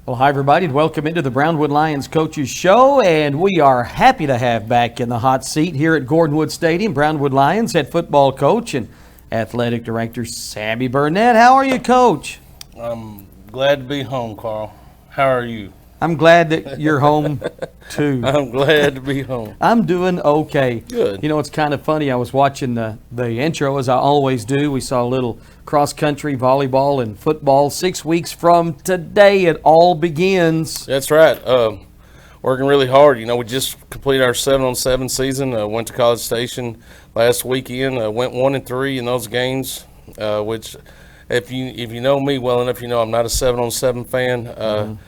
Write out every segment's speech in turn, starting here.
Well, hi, everybody, and welcome into the Brownwood Lions Coaches Show. And we are happy to have back in the hot seat here at Gordonwood Stadium, Brownwood Lions head football coach and athletic director Sammy Burnett. How are you, Coach? I'm glad to be home, Carl. How are you? I'm glad that you're home, too. I'm glad to be home. I'm doing okay. Good. You know, it's kind of funny. I was watching the intro, as I always do. We saw a little cross-country, volleyball, and football. 6 weeks from today, it all begins. That's right. Working really hard. You know, we just completed our 7-on-7 season. Went to College Station last weekend. Went 1-3 in those games, which if you know me well enough, you know I'm not a 7-on-7 fan.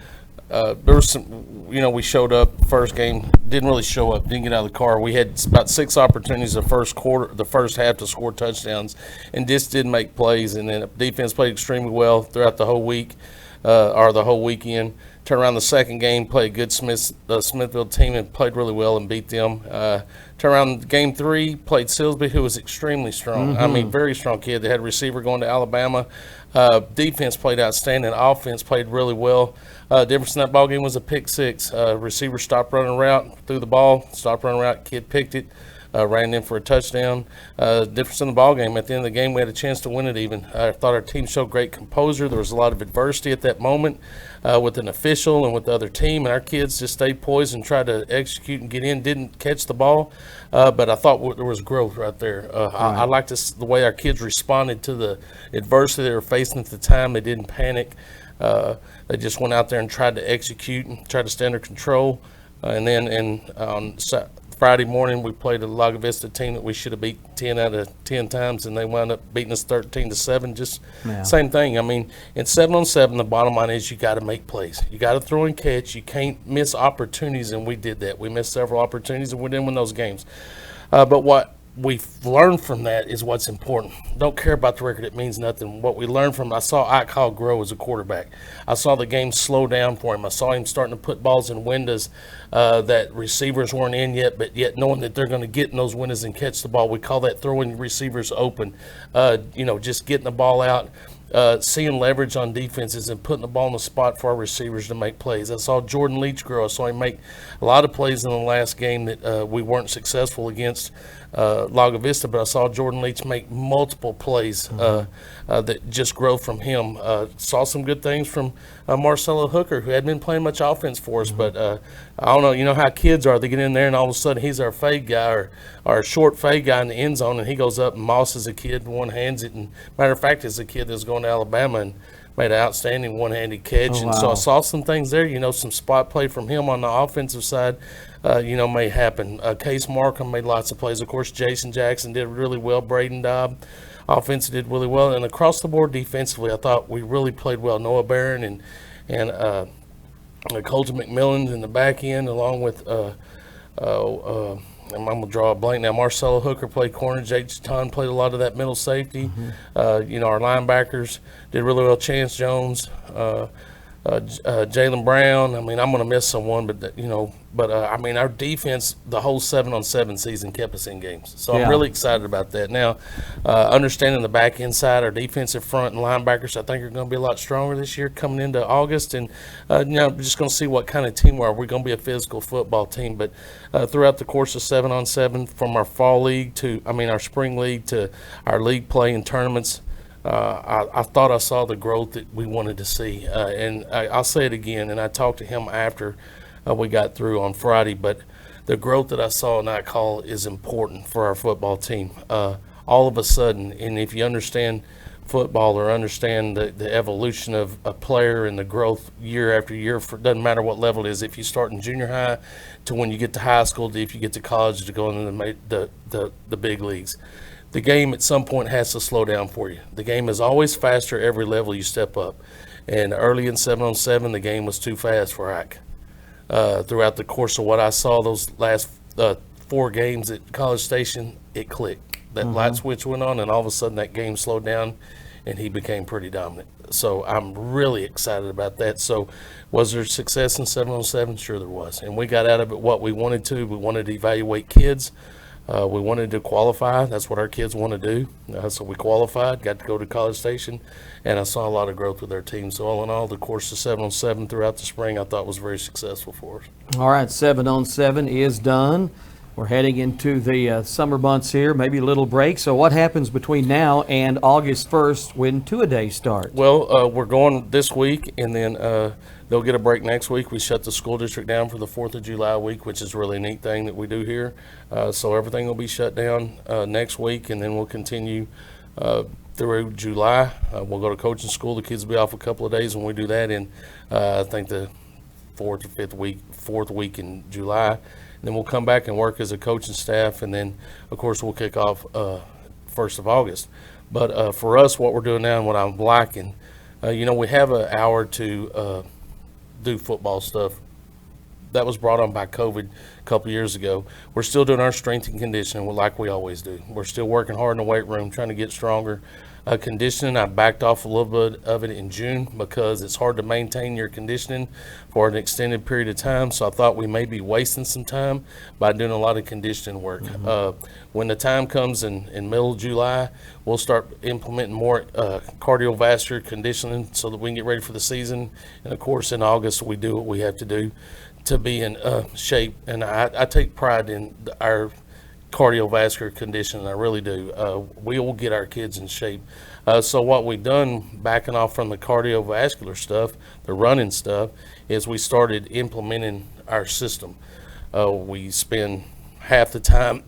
There was some, you know, we showed up first game, didn't really show up, didn't get out of the car. We had about 6 opportunities the first half to score touchdowns, and just didn't make plays. And then defense played extremely well throughout the whole week, or the whole weekend. Turned around the second game, played a good Smithville team and played really well and beat them. Turned around game 3, played Silsby, who was extremely strong. I mean, very strong kid. They had a receiver going to Alabama. Defense played outstanding. Offense played really well. Difference in that ball game was a pick 6. Receiver stopped running route, threw the ball, stopped running route, kid picked it, ran in for a touchdown. Difference in the ball game. At the end of the game, we had a chance to win it even. I thought our team showed great composure. There was a lot of adversity at that moment with an official and with the other team, and our kids just stayed poised and tried to execute and get in. Didn't catch the ball, but I thought there was growth right there. I liked the way our kids responded to the adversity they were facing at the time. They didn't panic. They just went out there and tried to execute and tried to stay under control. And then on Friday morning, we played a Lago Vista team that we should have beat 10 out of 10 times, and they wound up beating us 13-7. Just same thing. I mean, in 7-on-7, the bottom line is you got to make plays. You got to throw and catch. You can't miss opportunities, and we did that. We missed several opportunities, and we didn't win those games. But what we've learned from that is what's important. Don't care about the record. It means nothing. What we learned from, I saw Ike Hall grow as a quarterback. I saw the game slow down for him. I saw him starting to put balls in windows that receivers weren't in yet, but yet knowing that they're going to get in those windows and catch the ball. We call that throwing receivers open. You know, just getting the ball out. Seeing leverage on defenses and putting the ball in the spot for our receivers to make plays. I saw Jordan Leach grow. I saw him make a lot of plays in the last game that we weren't successful against Lago Vista, but I saw Jordan Leach make multiple plays that just grow from him. Saw some good things from Marcelo Hooker, who hadn't been playing much offense for us, but I don't know, you know how kids are. They get in there and all of a sudden he's our fade guy or our short fade guy in the end zone, and he goes up and mosses a kid and one-hands it. And matter of fact, it's a kid that's going to Alabama and made an outstanding one-handed catch. And so I saw some things there, you know, some spot play from him on the offensive side, you know, may happen. Case Markham made lots of plays. Of course, Jason Jackson did really well. Braden Dobb, offense did really well. And across the board defensively, I thought we really played well. Noah Barron and Colton McMillan in the back end, along with I'm going to draw a blank now. Marcelo Hooker played corner. Jake Chaton played a lot of that middle safety. You know, our linebackers did really well. Chance Jones, Jalen Brown. I mean, I'm going to miss someone, but I mean, our defense, the whole 7-on-7 season kept us in games. So I'm really excited about that. Now, understanding the back end side, our defensive front and linebackers, I think are going to be a lot stronger this year coming into August. And, you know, we're just going to see what kind of team we are. We're going to be a physical football team. But throughout the course of 7-on-7, from our fall league our spring league to our league play and tournaments, I thought I saw the growth that we wanted to see. And I'll say it again, and I talked to him after we got through on Friday, but the growth that I saw in that call is important for our football team. All of a sudden, and if you understand football or understand the evolution of a player and the growth year after year, doesn't matter what level it is, if you start in junior high to when you get to high school, to if you get to college, to go into the big leagues. The game at some point has to slow down for you. The game is always faster every level you step up. And early in 7-on-7, the game was too fast for Ike. Throughout the course of what I saw those last 4 games at College Station, it clicked. That light switch went on, and all of a sudden that game slowed down, and he became pretty dominant. So I'm really excited about that. So was there success in 7-on-7? Sure there was. And we got out of it what we wanted to. We wanted to evaluate kids. We wanted to qualify. That's what our kids want to do. So we qualified, got to go to College Station, and I saw a lot of growth with our team. So all in all, the course of 7-on-7 throughout the spring I thought was very successful for us. All right, 7-on-7 is done. We're heading into the summer months here, maybe a little break. So what happens between now and August 1st when two-a-days start? Well, we're going this week, and then they'll get a break next week. We shut the school district down for the 4th of July week, which is a really neat thing that we do here. So everything will be shut down next week, and then we'll continue through July. We'll go to coaching school. The kids will be off a couple of days when we do that in, I think, the fourth week in July. And then we'll come back and work as a coaching staff, and then, of course, we'll kick off 1st of August. But for us, what we're doing now and what I'm liking, we have an hour to do football stuff. That was brought on by COVID a couple years ago. We're still doing our strength and conditioning like we always do. We're still working hard in the weight room, trying to get stronger. Conditioning, I backed off a little bit of it in June because it's hard to maintain your conditioning for an extended period of time. So I thought we may be wasting some time by doing a lot of conditioning work. When the time comes in middle of July, we'll start implementing more cardiovascular conditioning so that we can get ready for the season. And of course, in August, we do what we have to do to be in shape. And I take pride in our cardiovascular condition. I really do. We will get our kids in shape. So what we've done, backing off from the cardiovascular stuff, the running stuff, is we started implementing our system. We spend half the time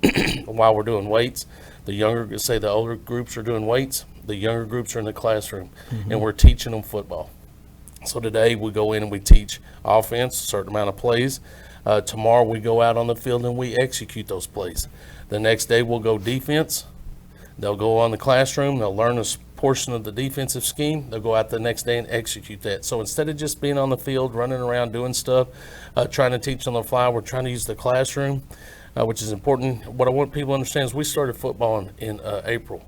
while we're doing weights. The older groups are doing weights. The younger groups are in the classroom, and we're teaching them football. So today we go in and we teach offense, a certain amount of plays. Tomorrow we go out on the field and we execute those plays. The next day we'll go defense. They'll go on the classroom. They'll learn a portion of the defensive scheme. They'll go out the next day and execute that. So instead of just being on the field, running around, doing stuff, trying to teach on the fly, we're trying to use the classroom, which is important. What I want people to understand is we started football in April.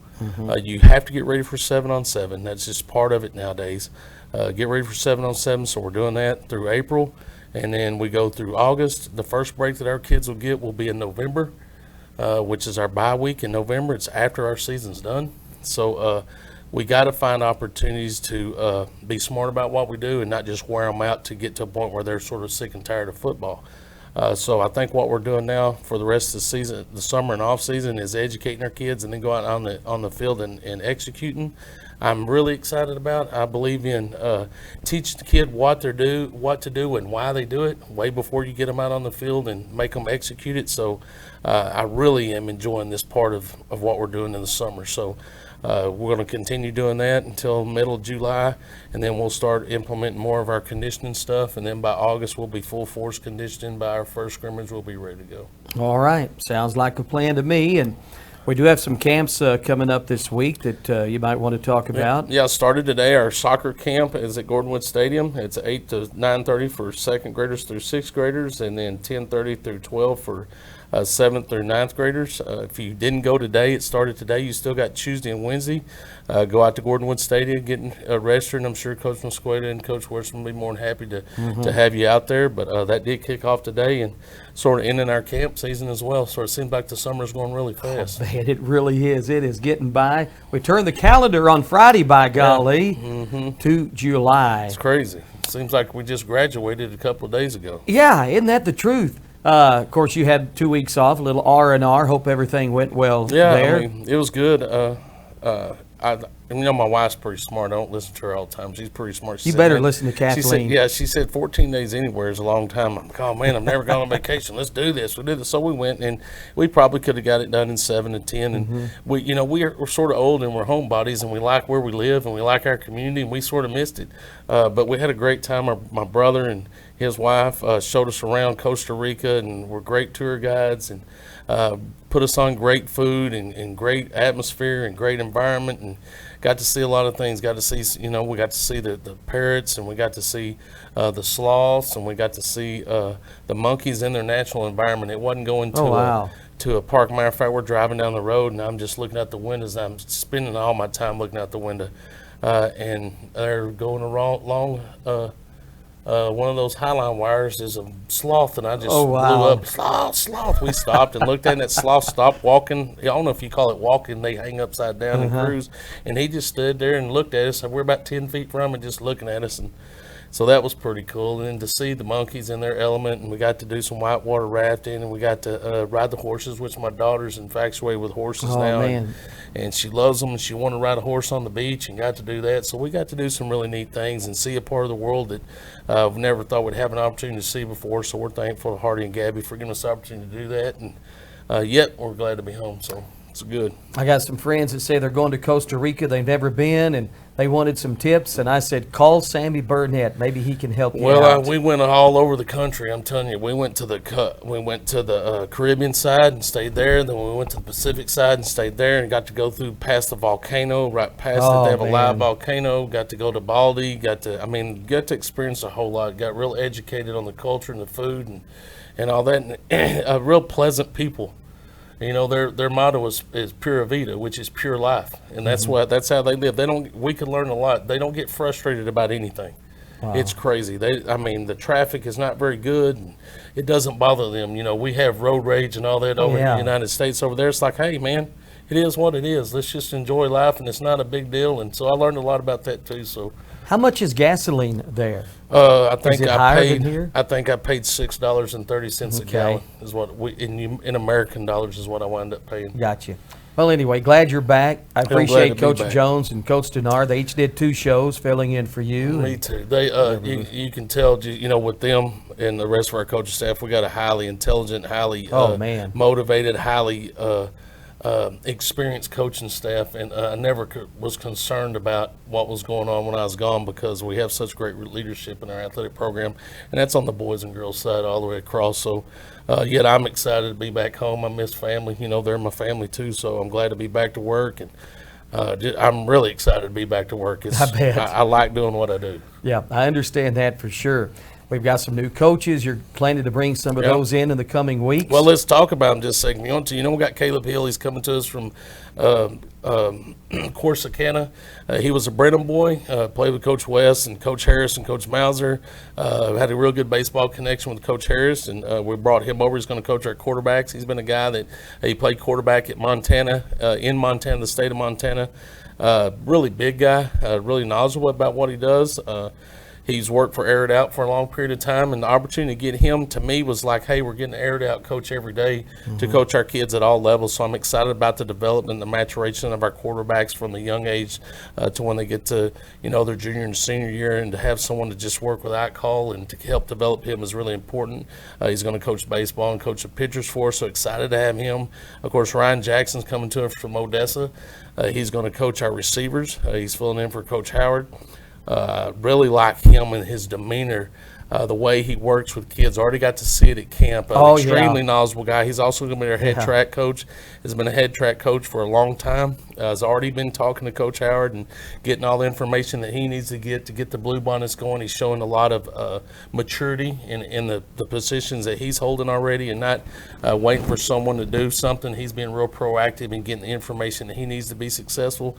You have to get ready for 7-on-7. That's just part of it nowadays. Get ready for 7-on-7, so we're doing that through April. And then we go through August. The first break that our kids will get will be in November, which is our bye week in November. It's after our season's done. So we got to find opportunities to be smart about what we do and not just wear them out to get to a point where they're sort of sick and tired of football. So I think what we're doing now for the rest of the season, the summer and off season, is educating our kids and then go out on the field and executing. I'm really excited about. I believe in teach the kid what to do and why they do it way before you get them out on the field and make them execute it. So I really am enjoying this part of what we're doing in the summer. So we're going to continue doing that until middle of July, and then we'll start implementing more of our conditioning stuff. And then by August, we'll be full force conditioning. By our first scrimmage, we'll be ready to go. All right. Sounds like a plan to me. And we do have some camps coming up this week that you might want to talk about. Yeah, started today. Our soccer camp is at Gordonwood Stadium. It's 8 to 9:30 for second graders through sixth graders, and then 10:30 through 12 for 7th through 9th graders. If you didn't go today, it started today. You still got Tuesday and Wednesday. Go out to Gordonwood Stadium, get registered, and I'm sure Coach Mosqueda and Coach Wilson will be more than happy to have you out there. But that did kick off today and sort of ending our camp season as well. So it seems like the summer's going really fast. Oh, man, it really is. It is getting by. We turn the calendar on Friday, by golly, to July. It's crazy. It seems like we just graduated a couple of days ago. Yeah, isn't that the truth? Of course, you had 2 weeks off, a little R&R. Hope everything went well there. I mean, it was good. My wife's pretty smart. I don't listen to her all the time. She's pretty smart. You better listen to Kathleen. She said 14 days anywhere is a long time. I'm like, oh, man, I've never gone on vacation. Let's do this. We did this. So we went, and we probably could have got it done in 7 to 10. And we're sort of old, and we're homebodies, and we like where we live, and we like our community, and we sort of missed it. But we had a great time. My brother and his wife showed us around Costa Rica, and were great tour guides, and put us on great food and great atmosphere and great environment, and got to see a lot of things. Got to see, we got to see the parrots, and we got to see the sloths, and we got to see the monkeys in their natural environment. It wasn't going to a park. Matter of fact, we're driving down the road, and I'm just looking out the windows. I'm spending all my time looking out the window, and they're going along one of those highline wires is a sloth, and I just Oh, wow. blew up. Sloth. We stopped and looked at it, and that sloth stopped walking. I don't know if you call it walking. They hang upside down and cruise. And he just stood there and looked at us. And we're about 10 feet from him, just looking at us. And so that was pretty cool. And then to see the monkeys in their element, and we got to do some whitewater rafting, and we got to ride the horses, which my daughter's infatuated with horses now. Man. And she loves them, and she wanted to ride a horse on the beach and got to do that. So we got to do some really neat things and see a part of the world that we never thought we'd have an opportunity to see before. So we're thankful to Hardy and Gabby for giving us the opportunity to do that. And yet we're glad to be home. So it's good. I got some friends that say they're going to Costa Rica. They've never been, and they wanted some tips. And I said, call Sammy Burnett. Maybe he can help you out. We went all over the country. I'm telling you, we went to the Caribbean side and stayed there. Then we went to the Pacific side and stayed there, and got to go through past the volcano, right past it. They have a live volcano. Got to go to Baldy. Got to experience a whole lot. Got real educated on the culture and the food and all that. And real pleasant people. You know, their motto is Pura Vida, which is pure life, and that's how they live. We can learn a lot. They don't get frustrated about anything. Wow. It's crazy. The traffic is not very good. And it doesn't bother them. You know, we have road rage and all that over in the United States. Over there, it's like, hey, man, it is what it is. Let's just enjoy life, and it's not a big deal. And so I learned a lot about that too. So, how much is gasoline there? I think is it I higher paid. than here? I think I paid $6.30 a gallon. Is what in American dollars is what I wound up paying. Gotcha. Well, anyway, glad you're back. I glad to appreciate be Coach back. Jones and Coach Denard. They each did 2 shows filling in for you. Me too. They, you can tell, you know, with them and the rest of our coaching staff, we got a highly intelligent, highly motivated, highly experienced coaching staff, and I never was concerned about what was going on when I was gone, because we have such great leadership in our athletic program, and that's on the boys and girls side all the way across. So yet I'm excited to be back home. I miss family. You know, they're my family too, so I'm glad to be back to work, and I'm really excited to be back to work. I bet. I like doing what I do. Yeah, I understand that for sure. We've got some new coaches. You're planning to bring some of those in the coming weeks. Well, let's talk about them just a second. You know, we got Caleb Hill. He's coming to us from Corsicana. He was a Brenham boy, played with Coach West and Coach Harris and Coach Mauser. Had a real good baseball connection with Coach Harris, and we brought him over. He's going to coach our quarterbacks. He's been a guy that he played quarterback at Montana, in Montana, the state of Montana. Really big guy, really knowledgeable about what he does. He's worked for Air It Out for a long period of time, and the opportunity to get him, to me, was like, hey, we're getting an Air It Out coach every day to coach our kids at all levels. So I'm excited about the development and the maturation of our quarterbacks from the young age to when they get to, you know, their junior and senior year, and to have someone to just work without call and to help develop him is really important. He's going to coach baseball and coach the pitchers for us, so excited to have him. Of course, Ryan Jackson's coming to us from Odessa. He's going to coach our receivers. He's filling in for Coach Howard. Really like him and his demeanor, the way he works with kids. Already got to see it at camp. Extremely knowledgeable guy. He's also going to be our head track coach. Has been a head track coach for a long time. Has already been talking to Coach Howard and getting all the information that he needs to get the Blue Bonnets going. He's showing a lot of maturity in the positions that he's holding already, and not waiting for someone to do something. He's being real proactive in getting the information that he needs to be successful.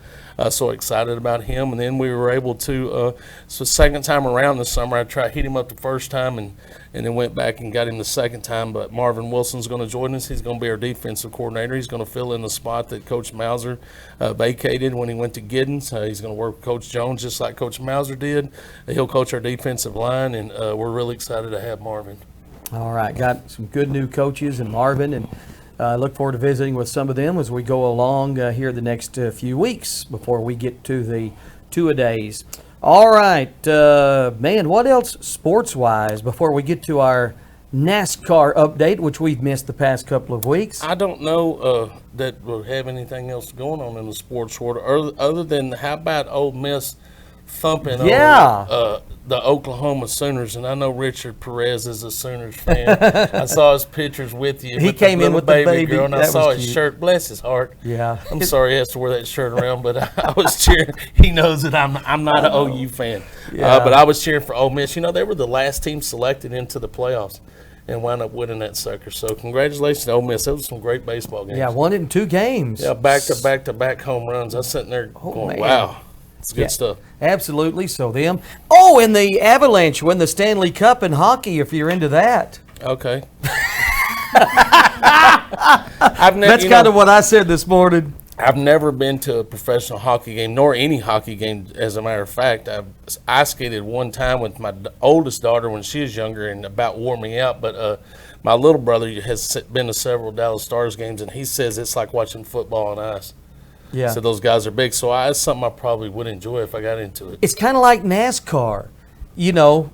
So excited about him. And then we were able to, so second time around this summer, I hit him up the first time and then went back and got him the second time. But Marvin Wilson's going to join us. He's going to be our defensive coordinator. He's going to fill in the spot that Coach Mauser vacated when he went to Giddens. He's going to work with Coach Jones just like Coach Mauser did. He'll coach our defensive line, and we're really excited to have Marvin. All right, got some good new coaches in Marvin, and I look forward to visiting with some of them as we go along here the next few weeks before we get to the two-a-days. All right, man, what else sports-wise before we get to our NASCAR update, which we've missed the past couple of weeks? I don't know that we'll have anything else going on in the sports world other than how about Ole Miss thumping on the Oklahoma Sooners. And I know Richard Perez is a Sooners fan. I saw his pictures with you. He came in with the baby girl, and I saw his shirt. Bless his heart. Yeah. I'm sorry he has to wear that shirt around, but I was cheering. He knows that I'm not an OU fan. But I was cheering for Ole Miss. You know, they were the last team selected into the playoffs and wound up winning that sucker. So congratulations to Ole Miss. Those were some great baseball games. Yeah, won it in 2 games. Yeah, back-to-back home runs. I was sitting there going, man. wow. It's good stuff. Absolutely. So them. Oh, and the Avalanche win the Stanley Cup in hockey. If you're into that. Okay. That's kind of what I said this morning. I've never been to a professional hockey game, nor any hockey game, as a matter of fact. I skated one time with my oldest daughter when she was younger and about wore me out. But my little brother has been to several Dallas Stars games, and he says it's like watching football on ice. Yeah. So those guys are big. So it's something I probably would enjoy if I got into it. It's kind of like NASCAR. You know,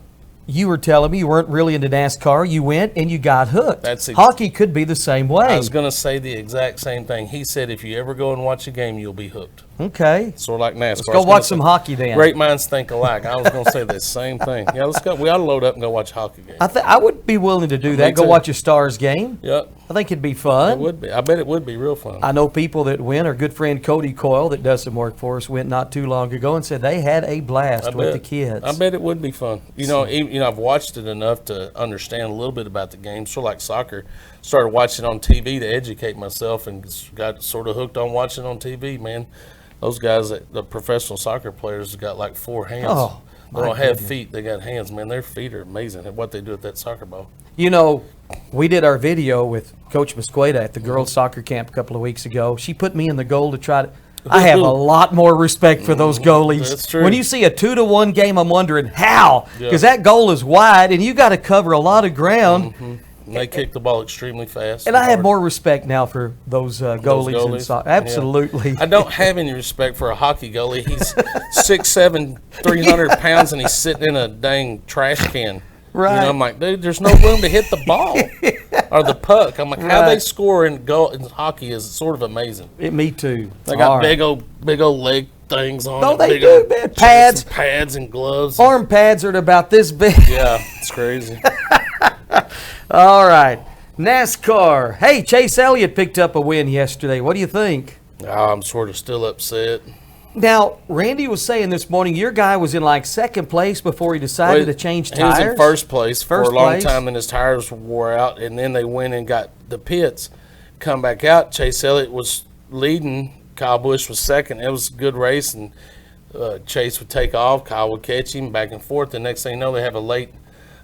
you were telling me you weren't really into NASCAR. You went and you got hooked. Hockey could be the same way. I was going to say the exact same thing. He said if you ever go and watch a game, you'll be hooked. Okay. Sort of like NASCAR. Let's go watch some hockey then. Great minds think alike. I was going to say the same thing. Yeah, let's go. We ought to load up and go watch a hockey game. I would be willing to do that. Go watch a Stars game. Yep. I think it'd be fun. It would be. I bet it would be real fun. I know people that went. Our good friend Cody Coyle, that does some work for us, went not too long ago and said they had a blast with the kids. I bet it would be fun. I've watched it enough to understand a little bit about the game. Sort of like soccer. Started watching on TV to educate myself and got sort of hooked on watching on TV, man. Those guys, the professional soccer players, got like 4 hands. Oh, they don't have feet. They got hands, man. Their feet are amazing at what they do with that soccer ball. You know, we did our video with Coach Musqueda at the girls' soccer camp a couple of weeks ago. She put me in the goal to try to. I have a lot more respect for those goalies. That's true. When you see a 2-1 game, I'm wondering how, because that goal is wide and you got to cover a lot of ground. Mm-hmm. And they kick the ball extremely fast. And I have more respect now for those goalies. In soccer. Absolutely. Yeah. I don't have any respect for a hockey goalie. He's 6'7", 300 pounds, and he's sitting in a dang trash can. Right. I'm like, dude, there's no room to hit the ball or the puck. I'm like, how they score in hockey is sort of amazing. Me too. They got big old leg things on. No, they do, man. Pads and gloves. Arm pads are about this big. Yeah, it's crazy. All right. NASCAR. Hey, Chase Elliott picked up a win yesterday. What do you think? I'm sort of still upset. Now, Randy was saying this morning your guy was in like second place before he decided to change tires. He was in first place for a long time, and his tires wore out, and then they went and got the pits. Come back out, Chase Elliott was leading. Kyle Busch was second. It was a good race, and Chase would take off. Kyle would catch him back and forth. The next thing you know, they have a late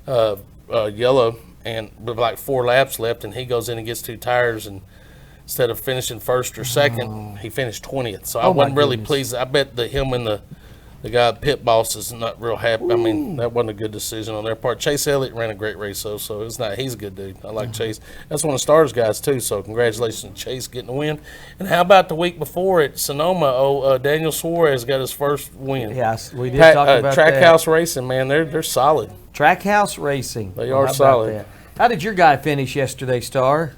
yellow, and with like 4 laps left, and he goes in and gets 2 tires, and instead of finishing first or second, he finished 20th. So I wasn't really pleased. I bet that him and the guy pit boss is not real happy. I mean, that wasn't a good decision on their part. Chase Elliott ran a great race, though, so it's not. He's a good dude. I like Chase. That's one of the Stars guys, too, so congratulations to Chase getting the win. And how about the week before at Sonoma? Daniel Suarez got his first win. Yes, we did talk about that. Trackhouse Racing, man, they're solid. Trackhouse Racing. They are solid. How did your guy finish yesterday, Star?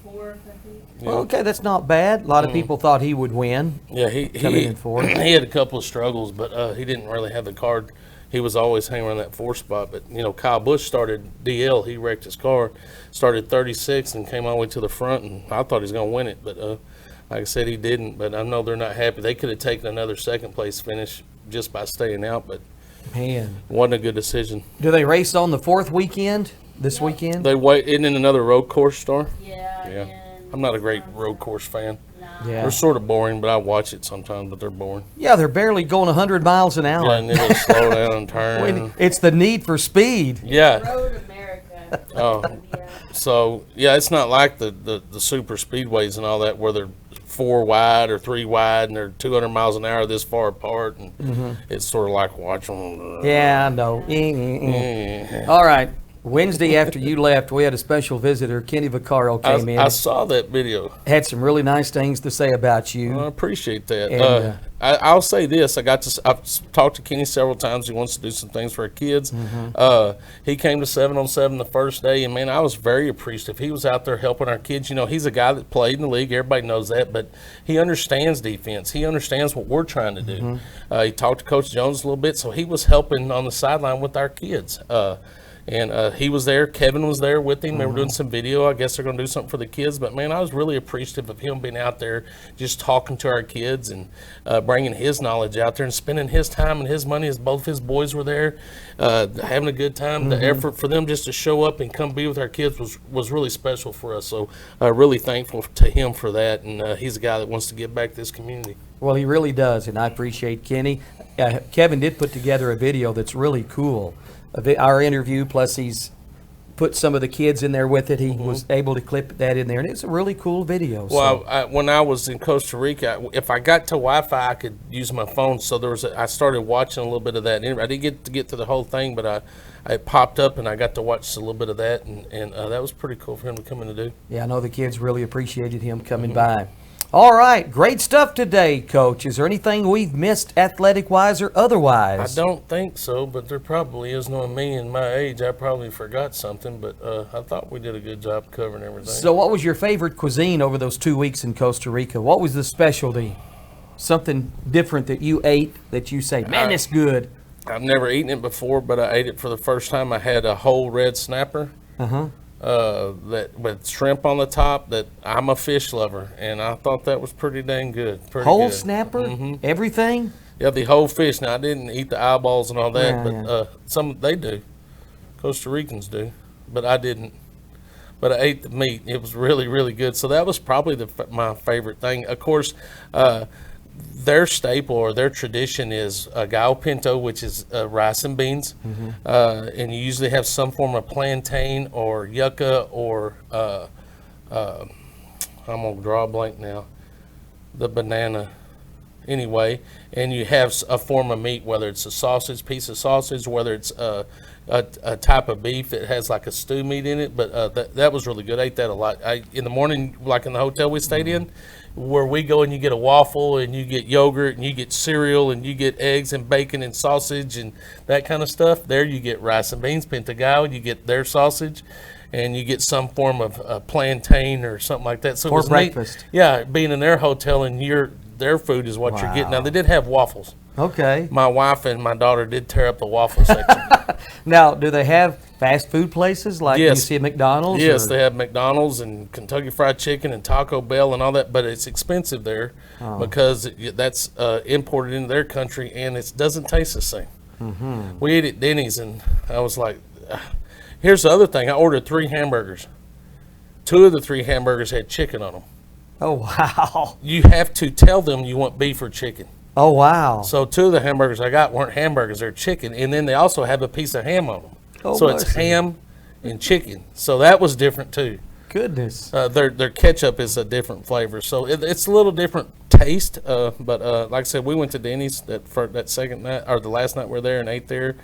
4th, I think. Well, okay, that's not bad. A lot of people thought he would win. Yeah, he had a couple of struggles, but he didn't really have the card. He was always hanging around that 4th spot. But, Kyle Busch started DL. He wrecked his car, started 36 and came all the way to the front, and I thought he was going to win it. But, like I said, he didn't. But I know they're not happy. They could have taken another second-place finish just by staying out, but man, wasn't a good decision. Do they race on the 4th weekend, this weekend? They wait. Isn't it another road course, Star? Yeah. I'm not a great road course fan. No. Yeah. They're sort of boring, but I watch it sometimes, but they're boring. Yeah, they're barely going 100 miles an hour. Yeah, and then they slow down and turn. It's the need for speed. Yeah. Road America. Oh. Yeah. So, yeah, it's not like the super speedways and all that where they're 4 wide or 3 wide and they're 200 miles an hour this far apart. And it's sort of like watching. Yeah, I know. All right. Wednesday after you left, we had a special visitor. Kenny Vaccaro came in. I saw that video. Had some really nice things to say about you. I appreciate that. And, I'll say this. I've talked to Kenny several times. He wants to do some things for our kids. He came to 7-on-7 the first day, and, man, I was very appreciative. He was out there helping our kids. He's a guy that played in the league. Everybody knows that, but he understands defense. He understands what we're trying to do. He talked to Coach Jones a little bit, so he was helping on the sideline with our kids. And he was there. Kevin was there with him. They were doing some video. I guess they're going to do something for the kids. But, man, I was really appreciative of him being out there just talking to our kids and bringing his knowledge out there and spending his time and his money as both his boys were there, having a good time. The effort for them just to show up and come be with our kids was really special for us. So really thankful to him for that. And he's a guy that wants to give back to this community. Well, he really does, and I appreciate Kenny. Kevin did put together a video that's really cool. Our interview, plus he's put some of the kids in there with it. He was able to clip that in there, and it's a really cool video. Well, when I was in Costa Rica, if I got to Wi-Fi, I could use my phone. So I started watching a little bit of that. I didn't get to the whole thing, but I popped up and I got to watch a little bit of that, and that was pretty cool for him to come in and do. Yeah, I know the kids really appreciated him coming by. All right, great stuff today, Coach. Is there anything we've missed athletic-wise or otherwise? I don't think so, but there probably is. Knowing me and my age, I probably forgot something, but I thought we did a good job covering everything. So what was your favorite cuisine over those 2 weeks in Costa Rica? What was the specialty? Something different that you ate that you say, man, that's good. I've never eaten it before, but I ate it for the first time. I had a whole red snapper. That with shrimp on the top. That I'm a fish lover, and I thought that was pretty dang good. Whole snapper, everything. Yeah, the whole fish. Now I didn't eat the eyeballs and all that, Yeah, but some they do. Costa Ricans do, but I didn't. But I ate the meat. It was really, really good. So that was probably my favorite thing. Of course, their staple or their tradition is gallo pinto, which is rice and beans, and you usually have some form of plantain or yucca or I'm gonna draw a blank now, the banana. Anyway, and you have a form of meat, whether it's a piece of sausage, whether it's a type of beef that has like a stew meat in it. But that was really good. I ate that a lot. In the morning, like in the hotel we stayed in, where we go and you get a waffle and you get yogurt and you get cereal and you get eggs and bacon and sausage and that kind of stuff. There you get rice and beans, pintagallo, you get their sausage, and you get some form of plantain or something like that. So For breakfast. Neat. Yeah, being in their hotel and their food is what you're getting. Now, they did have waffles. Okay. My wife and my daughter did tear up the waffle section. Now, do they have fast food places like you see at McDonald's? Yes, they have McDonald's and Kentucky Fried Chicken and Taco Bell and all that, but it's expensive there because that's imported into their country, and it doesn't taste the same. We ate at Denny's, and I was like, here's the other thing. I ordered 3 hamburgers. 2 of the 3 hamburgers had chicken on them. Oh, wow. You have to tell them you want beef or chicken. Oh, wow. So 2 of the hamburgers I got weren't hamburgers, they're chicken, and then they also have a piece of ham on them. Oh, so it's ham and chicken. So that was different too. Goodness. Their ketchup is a different flavor, so it's a little different taste. But like I said, we went to Denny's that second night or the last night we were there and ate there.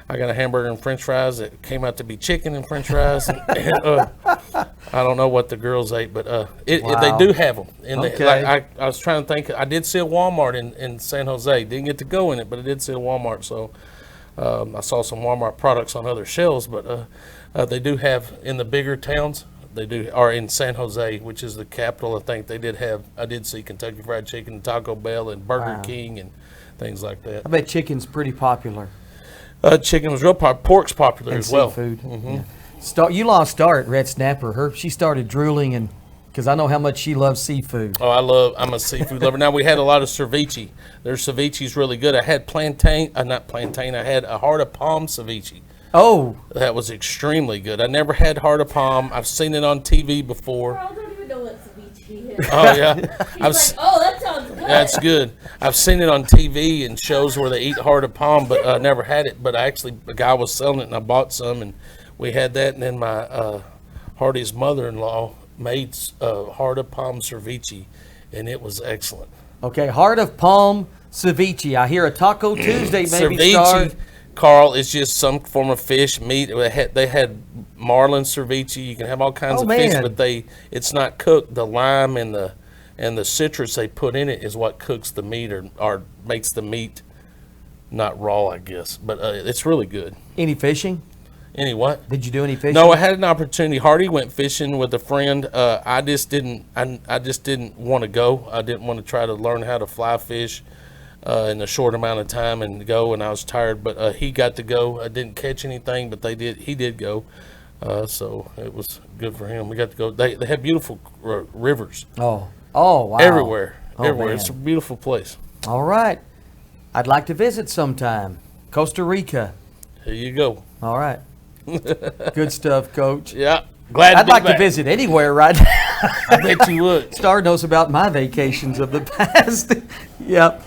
I got a hamburger and French fries that came out to be chicken and French fries. And, I don't know what the girls ate, but they do have them. I was trying to think. I did see a Walmart in San Jose. Didn't get to go in it, but I did see a Walmart. So I saw some Walmart products on other shelves, but they do have in the bigger towns. They do, or in San Jose, which is the capital. I think they did have. I did see Kentucky Fried Chicken, Taco Bell, and Burger King, and things like that. I bet chicken's pretty popular. Chicken was real popular. Pork's popular and as well. Seafood. Yeah. You lost Star at Red Snapper. She started drooling, and because I know how much she loves seafood. Oh, I'm a seafood lover. Now, we had a lot of ceviche. Their ceviche's really good. I had I had a heart of palm ceviche. Oh. That was extremely good. I never had heart of palm. I've seen it on TV before. I don't even know what ceviche is. Oh, yeah. He's like, oh, that sounds good. That's good. I've seen it on TV and shows where they eat heart of palm, but I never had it. But a guy was selling it, and I bought some, and we had that. And then my Hardy's mother-in-law made heart of palm ceviche, and it was excellent. Okay, heart of palm ceviche. I hear a Taco Tuesday maybe ceviche, Carl, is just some form of fish, meat. They had marlin ceviche. You can have all kinds of fish, but it's not cooked. The lime and the citrus they put in it is what cooks the meat or makes the meat not raw, I guess. But it's really good. Any fishing? Any what? Did you do any fishing? No, I had an opportunity. Hardy went fishing with a friend. I just didn't want to go. I didn't want to try to learn how to fly fish in a short amount of time and go, and I was tired. But he got to go. I didn't catch anything, but he did go. So it was good for him. We got to go. They have beautiful rivers. Oh, wow. Everywhere. Man. It's a beautiful place. All right. I'd like to visit sometime. Costa Rica. Here you go. All right. Good stuff, Coach. Yeah. Glad I'd like to visit anywhere right now. I bet you would. Star knows about my vacations of the past. Yep.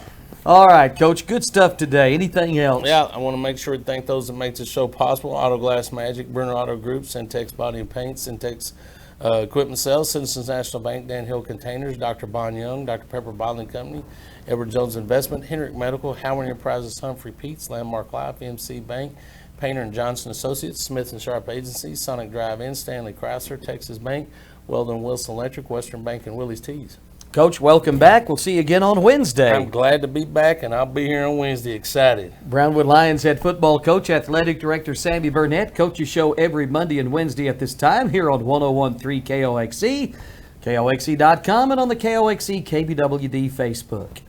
All right, Coach, good stuff today. Anything else? Yeah, I want to make sure to thank those that make this show possible. Auto Glass Magic, Burner Auto Group, Syntex Body and Paint, Syntex Equipment Sales, Citizens National Bank, Dan Hill Containers, Dr. Bon Young, Dr. Pepper Bottling Company, Edward Jones Investment, Henrik Medical, Howard Enterprises, Humphrey Peets, Landmark Life, MC Bank, Painter and Johnson Associates, Smith and Sharp Agency, Sonic Drive-In, Stanley Chrysler, Texas Bank, Weldon Wilson Electric, Western Bank, and Willie's Tees. Coach, welcome back. We'll see you again on Wednesday. I'm glad to be back, and I'll be here on Wednesday. Excited. Brownwood Lions head football coach, athletic director Sammy Burnett. Coaches show every Monday and Wednesday at this time here on 101.3 KOXC, KOXC.com, and on the KOXC KBWD Facebook.